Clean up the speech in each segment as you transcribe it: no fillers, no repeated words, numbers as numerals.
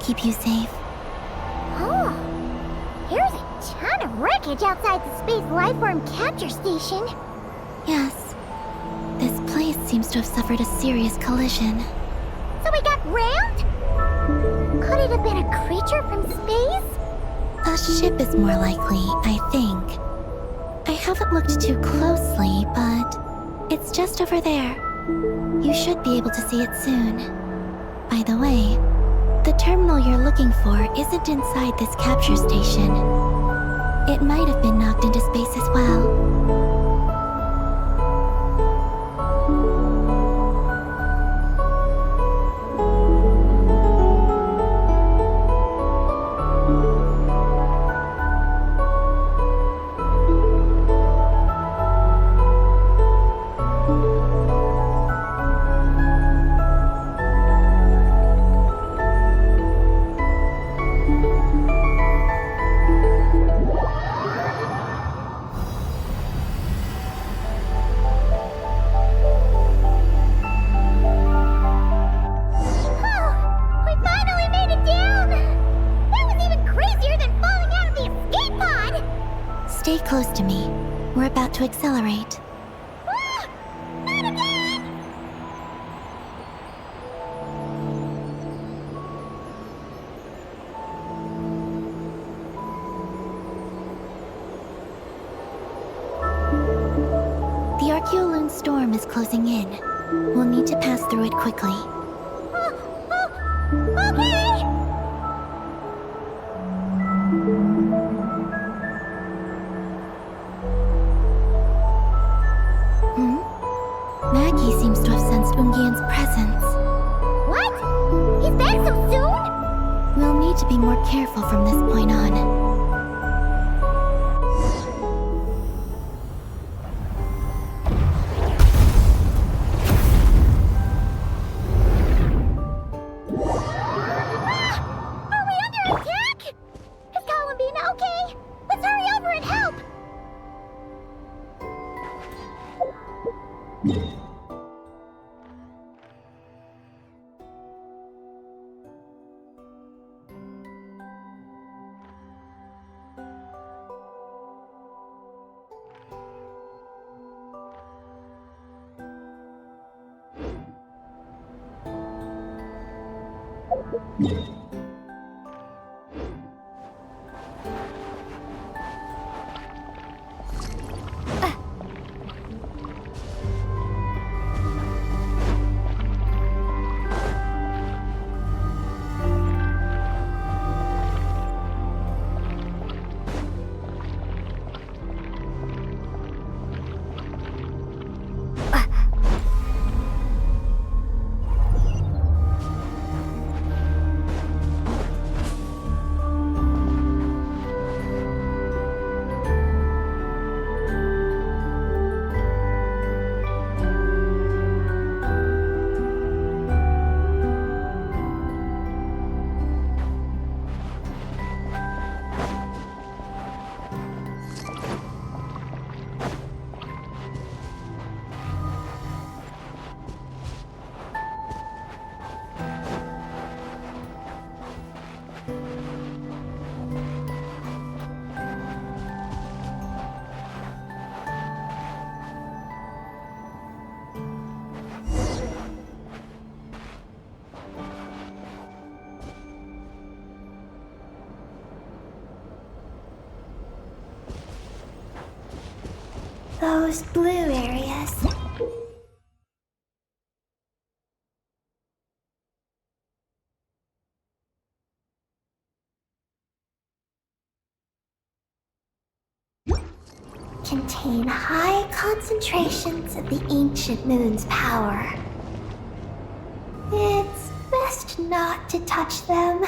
Keep you safe. Oh, here's a ton of wreckage outside the Space Lifeform Capture Station. Yes. This place seems to have suffered a serious collision. So we got rammed? Could it have been a creature from space? A ship is more likely, I think. I haven't looked too closely, but it's just over there. You should be able to see it soon. By the way, the terminal you're looking for isn't inside this capture station. It might have been knocked into space as well. Stay close to me. We're about to accelerate. Ah! Not again! The Archeoloon storm is closing in. We'll need to pass through it quickly. Okay! Maggie seems to have sensed Ungian's presence. What? He's back so soon? We'll need to be more careful from this point on. Are we under attack? Is Columbina okay? Let's hurry over and help! Those blue areas. Contain high concentrations of the ancient moon's power. It's best not to touch them.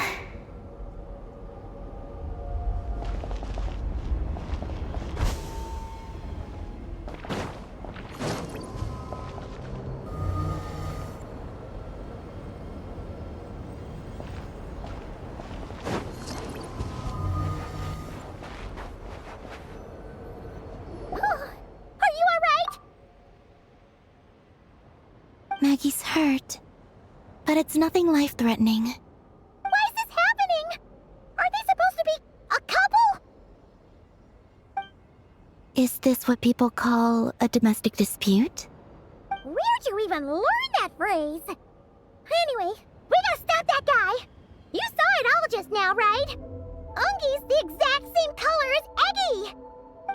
Maggie's hurt, but it's nothing life-threatening. Why is this happening? Are they supposed to be a couple? Is this what people call a domestic dispute? Where'd you even learn that phrase? Anyway, we gotta stop that guy. You saw it all just now, right? Ungi's the exact same color as Eggy.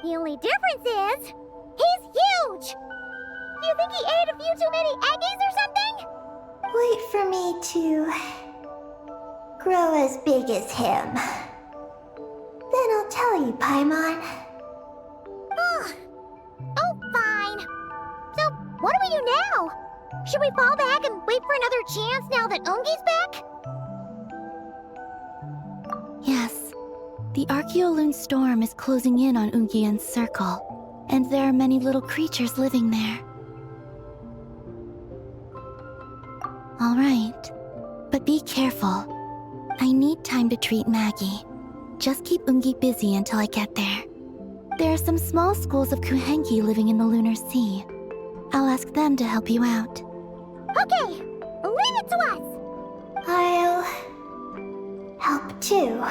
The only difference is, he's huge. Do you think he ate a few too many Eggies or something? Wait for me to grow as big as him. Then I'll tell you, Paimon. Oh, fine. So, what do we do now? Should we fall back and wait for another chance now that Ungi's back? Yes. The Archeoloon storm is closing in on Ungian's circle, and there are many little creatures living there. All right, but be careful. I need time to treat Maggie. Just keep Ungi busy until I get there. There are some small schools of Kuhenki living in the Lunar Sea. I'll ask them to help you out. Okay, leave it to us. I'll help too.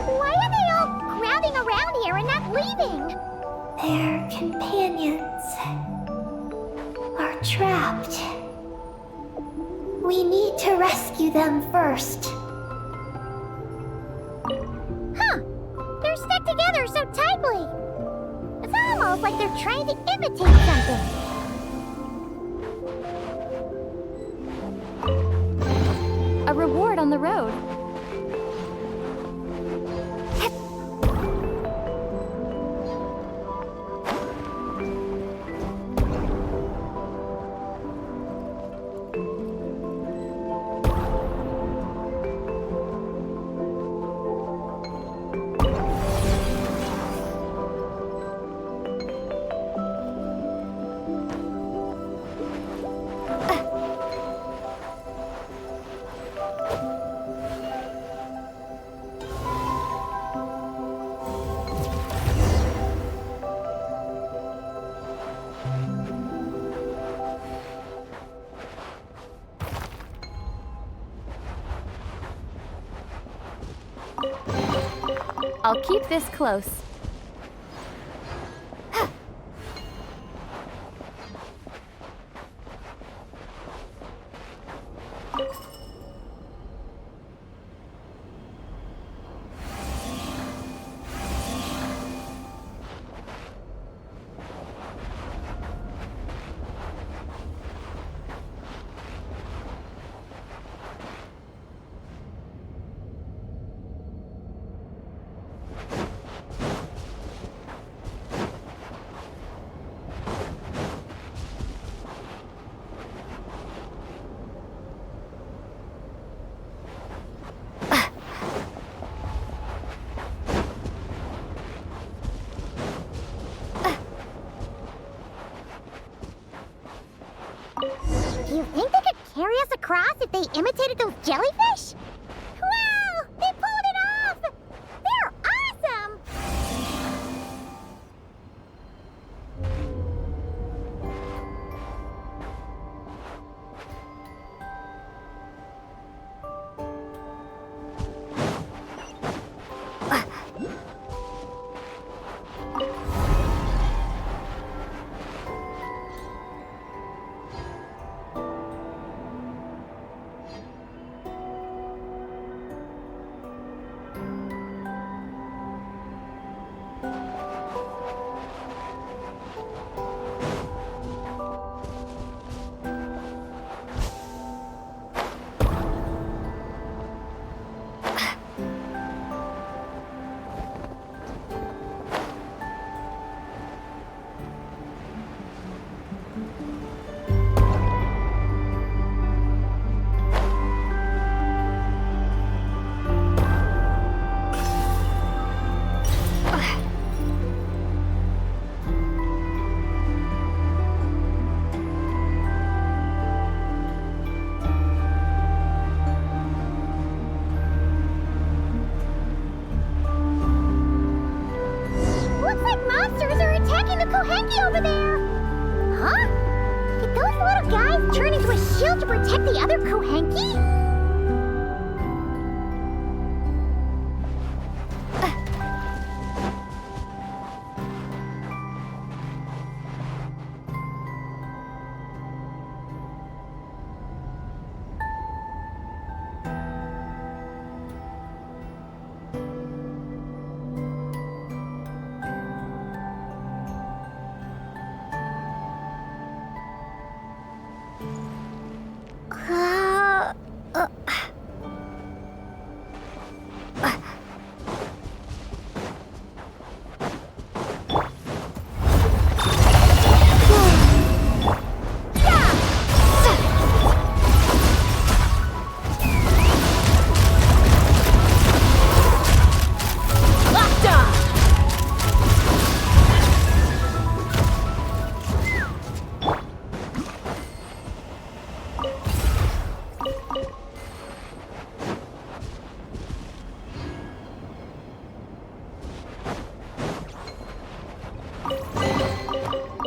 Why are they all crowding around here and not leaving? Their companions are trapped. We need to rescue them first. Huh. They're stuck together so tightly. It's almost like they're trying to imitate something. A reward on the road. I'll keep this close. Do you think they could carry us across if they imitated those jellyfish? Wow! They pulled it off! They're awesome! Ungi over there! Huh? Did those little guys turn into a shield to protect the other Kohenki?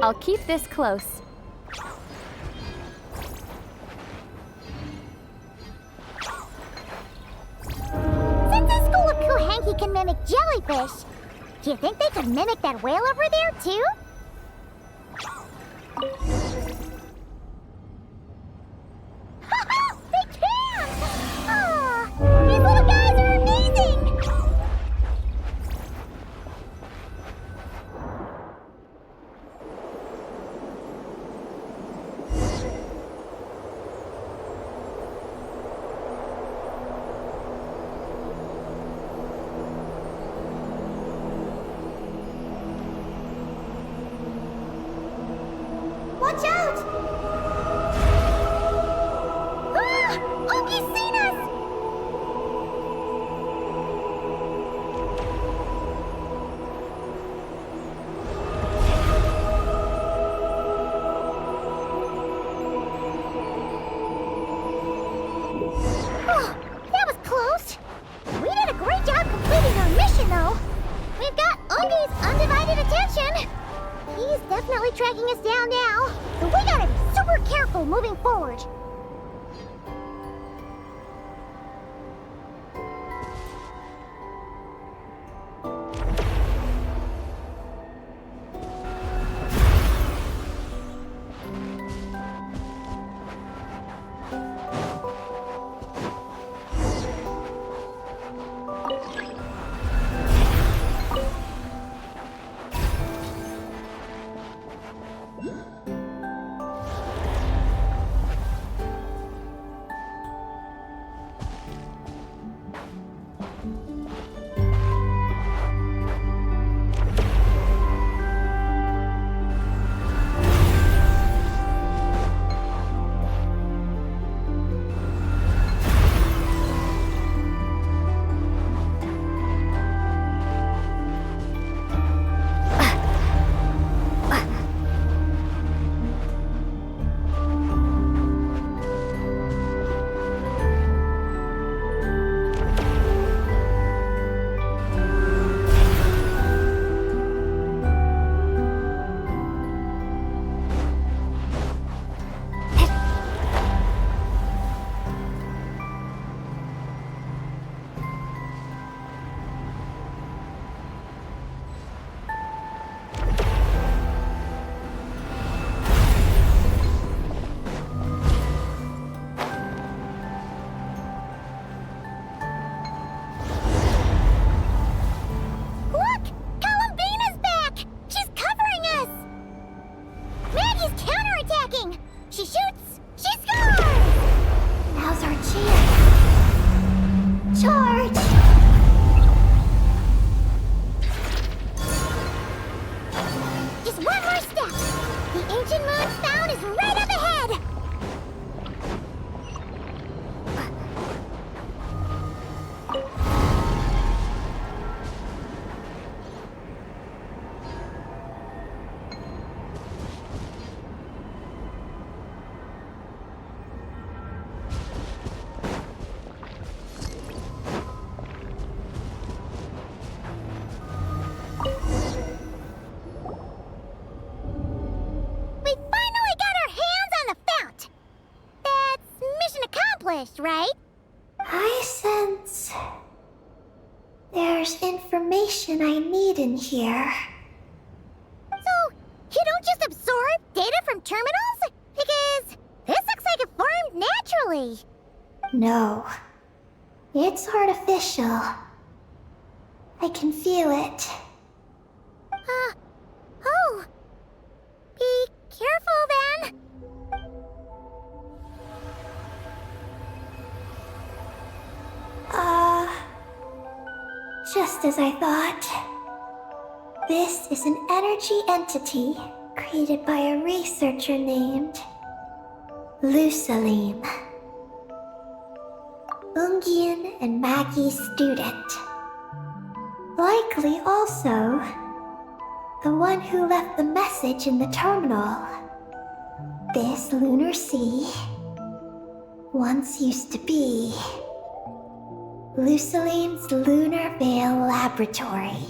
I'll keep this close. Since the School of Kohenki can mimic jellyfish, do you think they could mimic that whale over there, too? They can! Aw, these little guys are amazing! Watch out! Ah! Ungi's seen us! Oh, that was close. We did a great job completing our mission, though. We've got Ungi's undivided attention. He's definitely tracking us down now, so we gotta be super careful moving forward. accomplished, right? I sense there's information I need in here. So, you don't just absorb data from terminals? Because this looks like it formed naturally. No, it's artificial. I can feel it. Oh. Be careful then. Just as I thought. This is an energy entity created by a researcher named Lusalim. Ungian and Maggie's student. Likely also the one who left the message in the terminal. This lunar sea once used to be Lusalim's Lunar Veil Laboratory.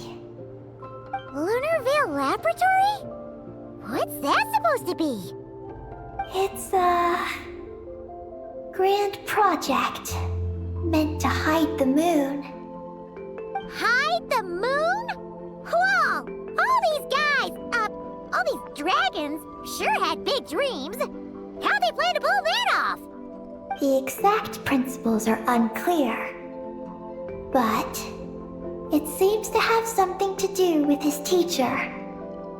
Lunar Veil Laboratory? What's that supposed to be? It's a grand project meant to hide the moon. Hide the moon? Whoa! All these guys, all these dragons sure had big dreams. How'd they plan to pull that off? The exact principles are unclear, but it seems to have something to do with his teacher,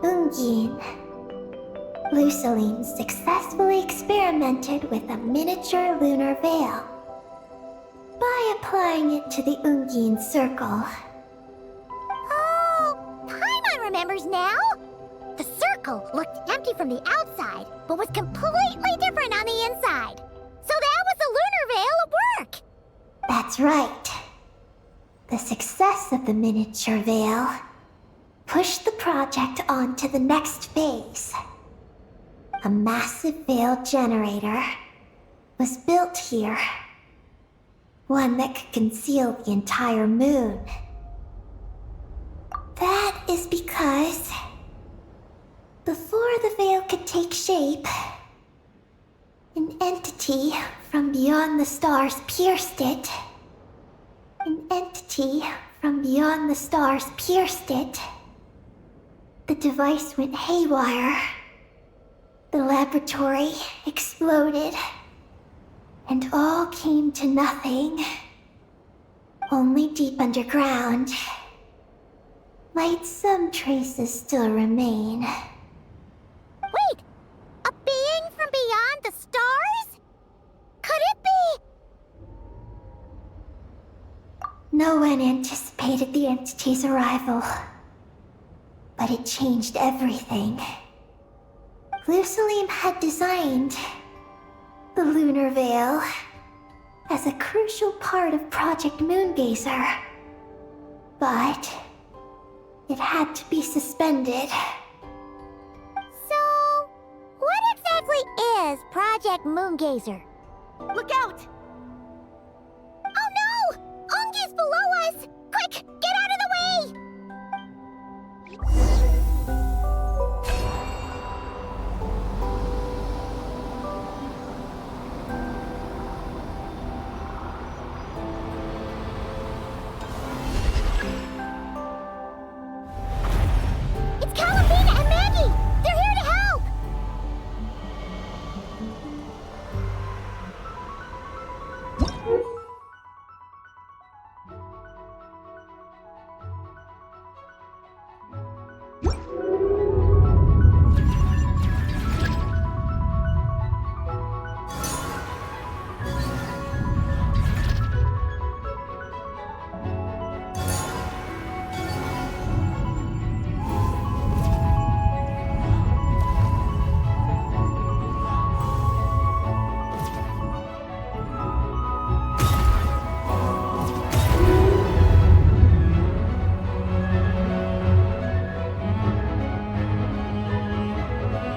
Ungin. Lusalim successfully experimented with a miniature lunar veil by applying it to the Ungin circle. Oh, Paimon remembers now. The circle looked empty from the outside, but was completely different on the inside. So that was the lunar veil at work. That's right. The success of the miniature veil pushed the project on to the next phase. A massive veil generator was built here. One that could conceal the entire moon. That is because before the veil could take shape, an entity from beyond the stars pierced it. An entity from beyond the stars pierced it. The device went haywire. The laboratory exploded. And all came to nothing. Only deep underground. Might some traces still remain. Wait! A being from beyond the stars? Could it be? No one anticipated the entity's arrival. But it changed everything. Lusalim had designed the lunar veil as a crucial part of Project Moongazer. But it had to be suspended. So, what exactly is Project Moongazer? Look out! Oh no! Ungi's below us! Quick, get out of the way! It's Calabina and Maggie! They're here to help!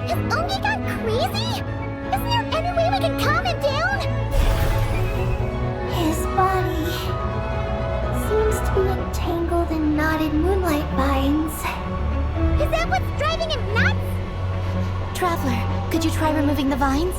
Has Ungi gone crazy? Isn't there any way we can calm him down? His body seems to be entangled in knotted moonlight vines. Is that what's driving him nuts? Traveler, could you try removing the vines?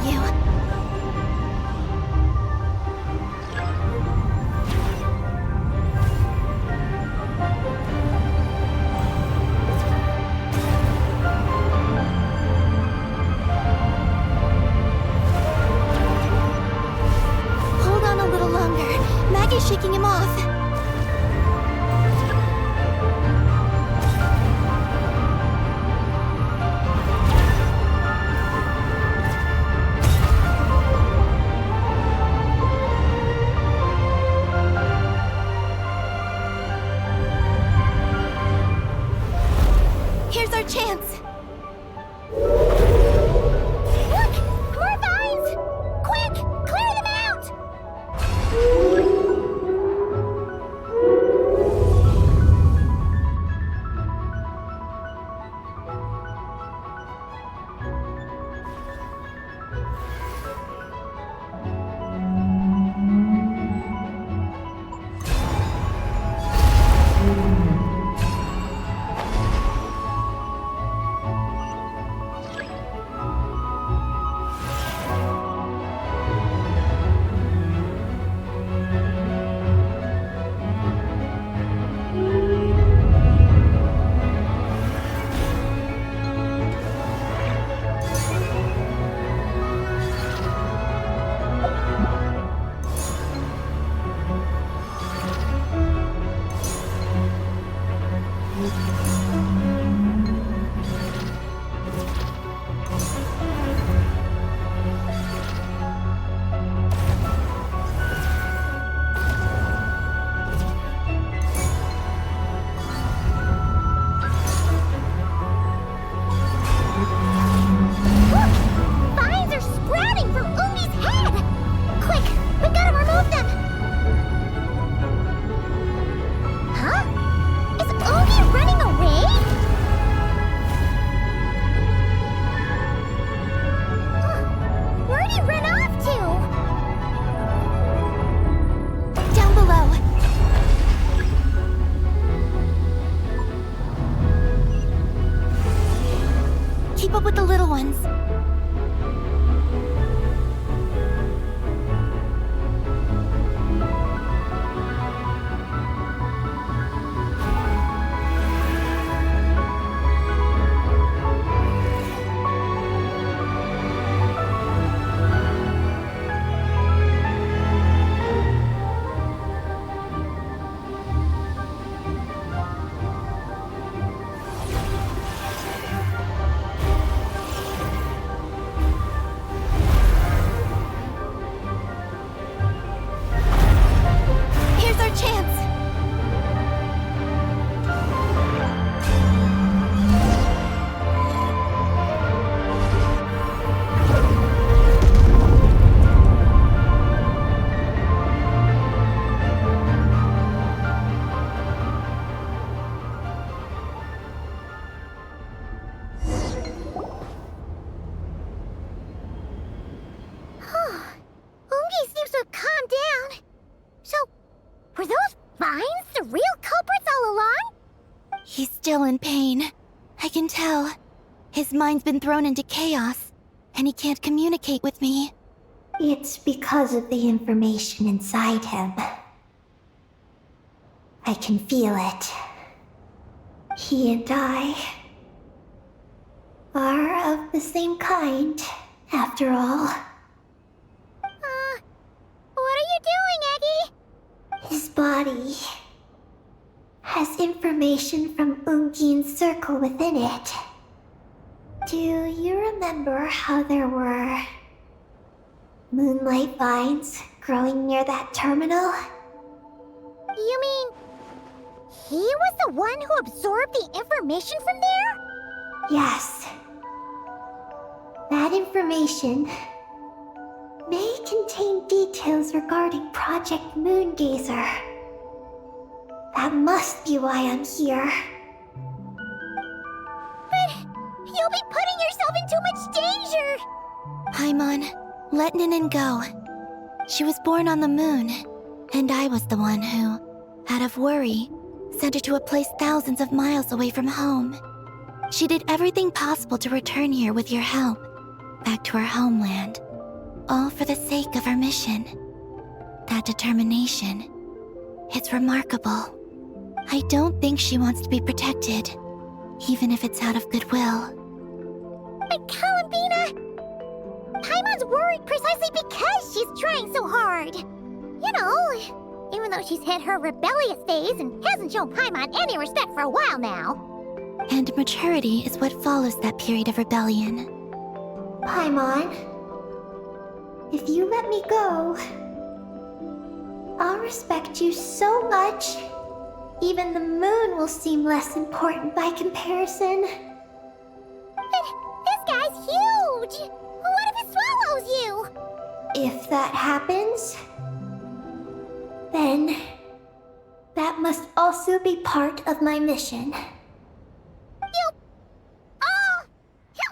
you. Hold on a little longer. Maggie's shaking him off. Here's our chance. Look! More vines! Quick! Clear them out! Vines are sprouting from Umi's head! Quick, we gotta remove them! Huh? Is Umi running away? Where'd he run off to? Down below. Keep up with the little ones. Here's our chance. Ungi seems to have calmed down. So, were those vines the real culprits all along? He's still in pain. I can tell. His mind's been thrown into chaos, and he can't communicate with me. It's because of the information inside him. I can feel it. He and I are of the same kind, after all. What are you doing, Eggy? His body has information from Ungin's circle within it. Do you remember how there were moonlight vines growing near that terminal? You mean he was the one who absorbed the information from there? Yes. That information may contain details regarding Project Moongazer. That must be why I'm here. But you'll be putting yourself in too much danger! Paimon, let Ninin go. She was born on the moon, and I was the one who, out of worry, sent her to a place thousands of miles away from home. She did everything possible to return here with your help, back to her homeland. all for the sake of our mission. That determination, it's remarkable. I don't think she wants to be protected, even if it's out of goodwill. But Columbina, Paimon's worried precisely because she's trying so hard. You know, even though she's hit her rebellious phase and hasn't shown Paimon any respect for a while now. And maturity is what follows that period of rebellion. Paimon, if you let me go, I'll respect you so much. Even the moon will seem less important by comparison. But this guy's huge! What if it swallows you? If that happens, then that must also be part of my mission. How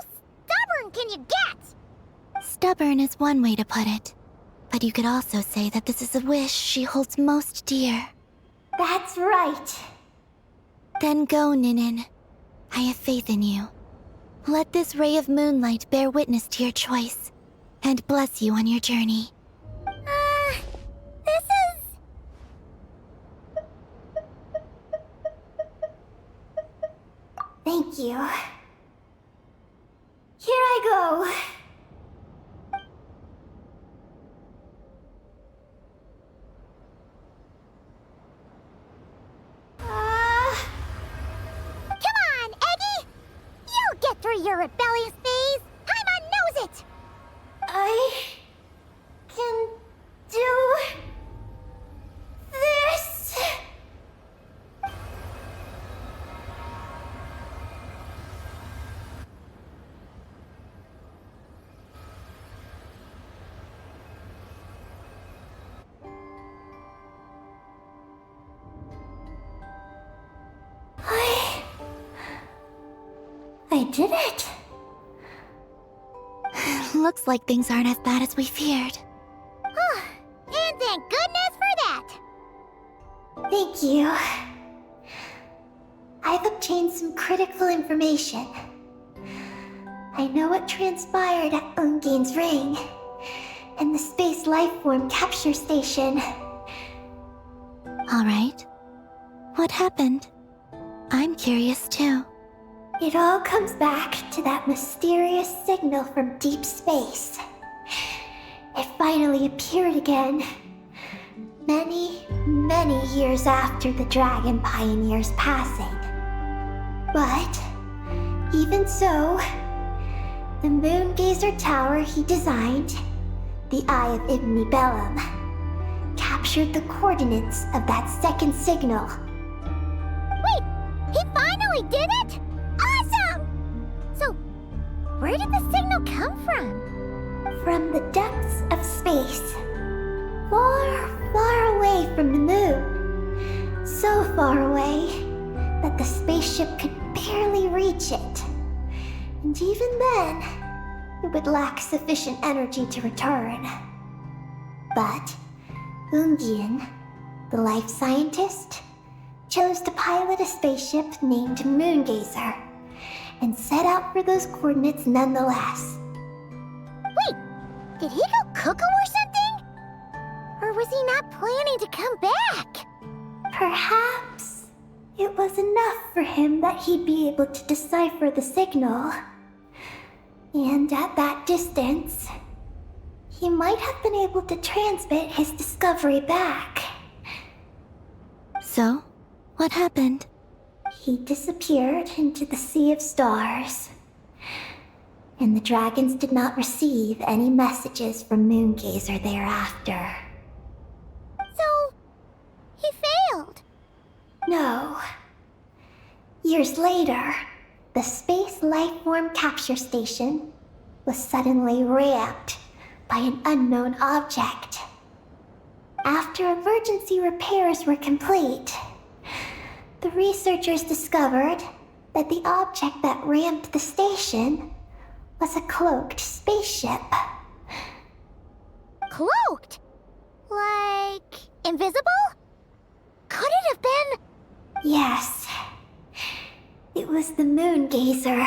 stubborn can you get? Stubborn is one way to put it, but you could also say that this is a wish she holds most dear. That's right. Then go, Ninin. I have faith in you. Let this ray of moonlight bear witness to your choice, and bless you on your journey. This is... Thank you. Here I go. Come on, Eggy! You'll get through your rebellious phase! Paimon knows it! I can do this. I did it. Looks like things aren't as bad as we feared. And thank goodness for that! Thank you. I've obtained some critical information. I know what transpired at Ungain's ring and the space lifeform capture station. All right. What happened? I'm curious too. It all comes back to that mysterious signal from deep space. It finally appeared again. Many, many years after the Dragon Pioneer's passing. But, even so, the Moon Gazer Tower he designed, the Eye of Ibn Bellum, captured the coordinates of that second signal. Wait! He finally did it?! Awesome! So, where did the signal come from? From the depths of space. Far, far away from the moon. So far away that the spaceship could barely reach it. And even then, it would lack sufficient energy to return. But Ungien, the life scientist, chose to pilot a spaceship named Moongazer and set out for those coordinates nonetheless. Wait, did he go cuckoo or something? Or was he not planning to come back? Perhaps it was enough for him that he'd be able to decipher the signal. And at that distance, he might have been able to transmit his discovery back. So, what happened? He disappeared into the sea of stars. And the dragons did not receive any messages from Moongazer thereafter. So, he failed. No. Years later, the Space Lifeform Capture Station was suddenly ramped by an unknown object. After emergency repairs were complete, the researchers discovered that the object that ramped the station was a cloaked spaceship. Cloaked? Like, invisible? Could it have been... Yes. It was the Moongazer.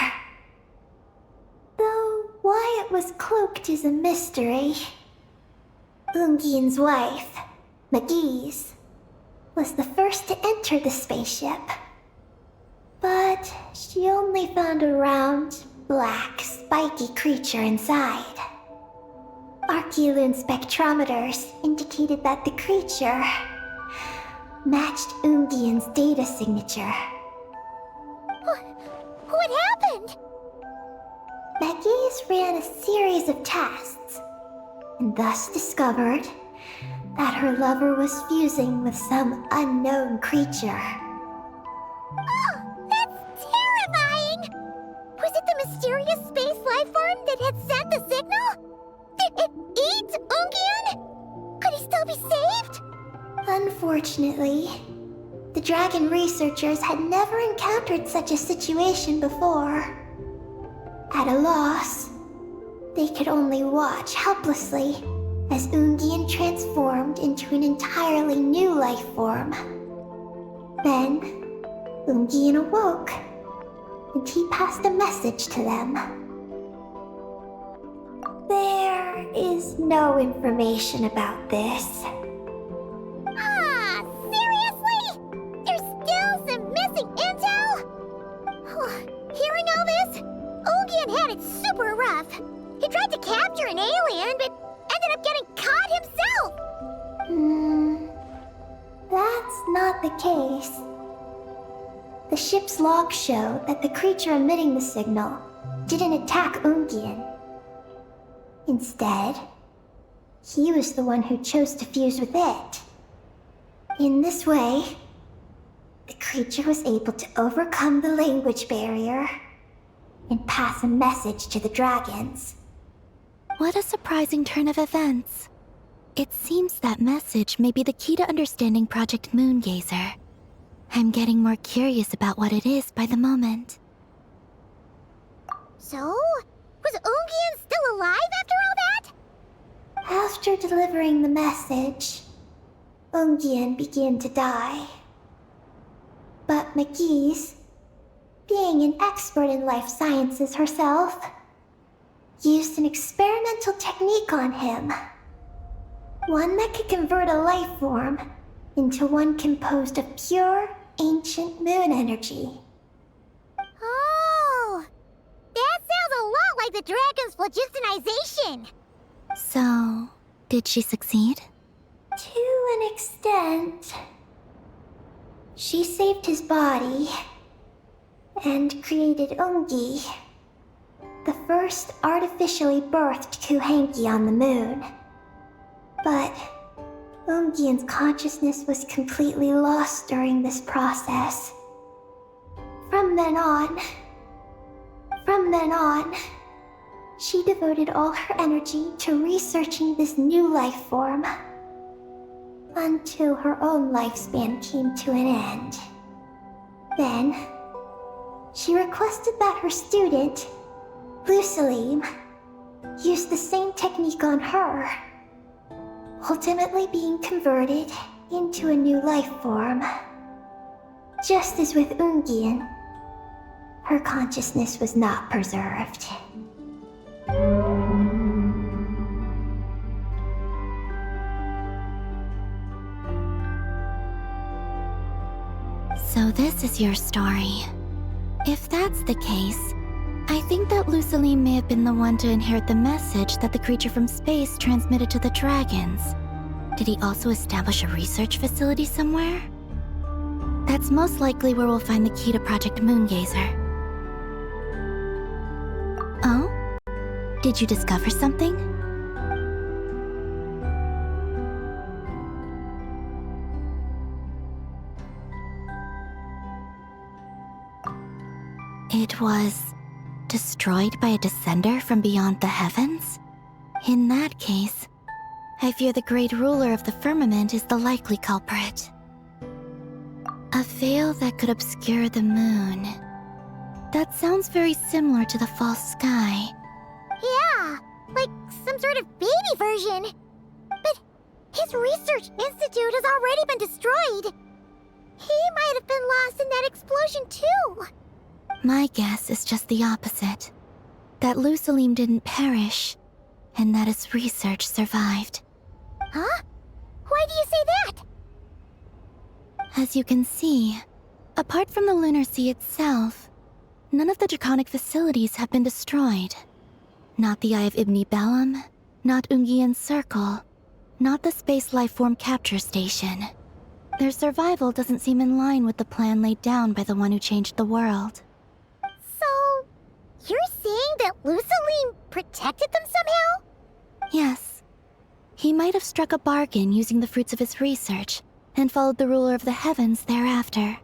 Though why it was cloaked as a mystery. Ungyen's wife, Magi's, was the first to enter the spaceship. But she only found a round, black, spiky creature inside. Archeolune spectrometers indicated that the creature matched Ungyen's data signature. What happened? Magi's ran a series of tests, and thus discovered that her lover was fusing with some unknown creature. Oh, that's terrifying! Was it the mysterious space life form that had sent the signal? Did it eat Ungyen? Could he still be saved? Unfortunately, the dragon researchers had never encountered such a situation before. At a loss, they could only watch helplessly as Ungyen transformed into an entirely new life form. Then, Ungyen awoke, and he passed a message to them. There is no information about this. Ah, seriously? There's still some missing intel? Hearing all this, Ungyen had it super rough. He tried to capture an alien, but ended up getting caught himself. That's not the case. The ship's logs show that the creature emitting the signal didn't attack Ungyen. Instead, he was the one who chose to fuse with it. In this way, the creature was able to overcome the language barrier and pass a message to the dragons. What a surprising turn of events. It seems that message may be the key to understanding Project Moongazer. I'm getting more curious about what it is by the moment. So, was Ungyen still alive after all that? After delivering the message, Ungyen began to die. But Magi's, being an expert in life sciences herself, used an experimental technique on him. One that could convert a life form into one composed of pure, ancient moon energy. Oh, that sounds a lot like the dragon's phlogistonization. So, did she succeed? To an extent. She saved his body and created Ungi, the first artificially birthed Kuhanki on the moon. But Ungyen's consciousness was completely lost during this process. From then on, she devoted all her energy to researching this new life form, until her own lifespan came to an end. Then, she requested that her student, Lusalim, use the same technique on her, ultimately being converted into a new life form. Just as with Ungyen, her consciousness was not preserved. So this is your story. If that's the case, I think that Lusaline may have been the one to inherit the message that the creature from space transmitted to the dragons. Did he also establish a research facility somewhere? That's most likely where we'll find the key to Project Moongazer. Oh? Did you discover something? It was destroyed by a descender from beyond the heavens? In that case, I fear the great ruler of the firmament is the likely culprit. A veil that could obscure the moon. That sounds very similar to the false sky. Yeah, like some sort of baby version. But his research institute has already been destroyed. He might have been lost in that explosion too. My guess is just the opposite. that Lusalim didn't perish, and that his research survived. Huh? Why do you say that? As you can see, apart from the Lunar Sea itself, none of the draconic facilities have been destroyed. Not the Eye of Ibni Bellum, not Ungian's Circle, not the Space Lifeform Capture Station. Their survival doesn't seem in line with the plan laid down by the one who changed the world. So, you're saying that Lusaline protected them somehow? Yes. He might have struck a bargain using the fruits of his research and followed the ruler of the heavens thereafter.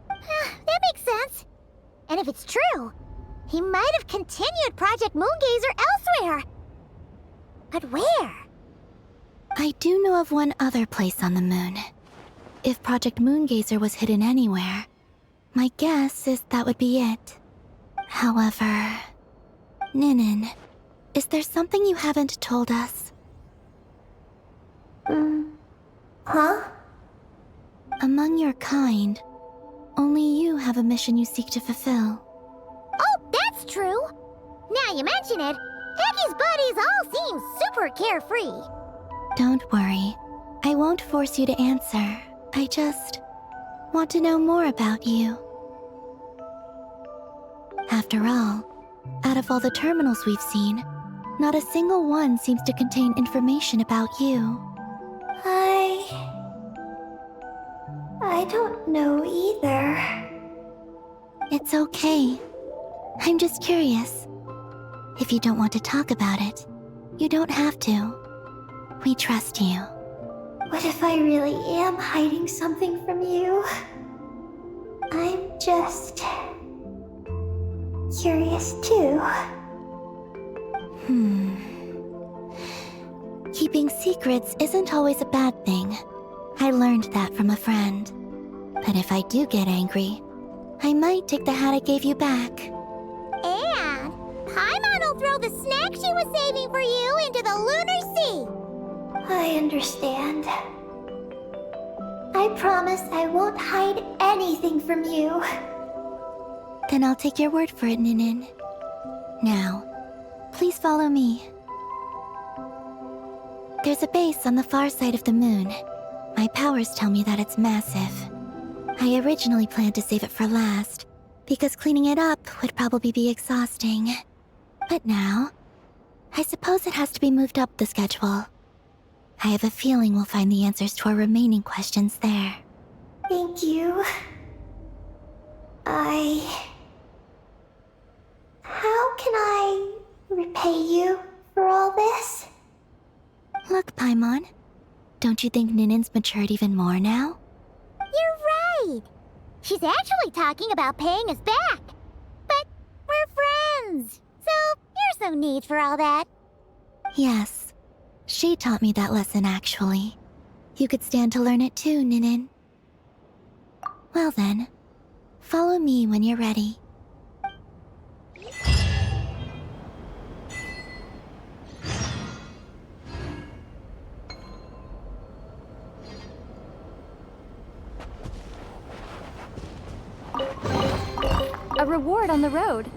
That makes sense. And if it's true, he might have continued Project Moongazer elsewhere. But where? I do know of one other place on the moon. If Project Moongazer was hidden anywhere, my guess is that would be it. However, Ninin, is there something you haven't told us? Huh? Among your kind, only you have a mission you seek to fulfill. Oh, that's true. Now you mention it, Eggy's buddies all seem super carefree. Don't worry. I won't force you to answer. I just want to know more about you. After all, out of all the terminals we've seen, not a single one seems to contain information about you. I don't know either. It's okay. I'm just curious. If you don't want to talk about it, you don't have to. We trust you. What if I really am hiding something from you? I'm just curious too. Keeping secrets isn't always a bad thing. I learned that from a friend. But if I do get angry, I might take the hat I gave you back. And Paimon will throw the snack she was saving for you into the Lunar Sea. I understand. I promise I won't hide anything from you. Then I'll take your word for it, Ninin. Now, please follow me. There's a base on the far side of the moon. My powers tell me that it's massive. I originally planned to save it for last, because cleaning it up would probably be exhausting. But now, I suppose it has to be moved up the schedule. I have a feeling we'll find the answers to our remaining questions there. Thank you. How can I repay you for all this? Look, Paimon, don't you think Ninin's matured even more now? You're right. She's actually talking about paying us back. But we're friends, so there's no need for all that. Yes, she taught me that lesson actually. You could stand to learn it too, Ninin. Well then, follow me when you're ready. A reward on the road.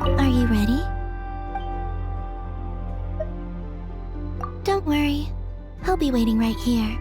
Are you ready? Don't worry. I'll be waiting right here.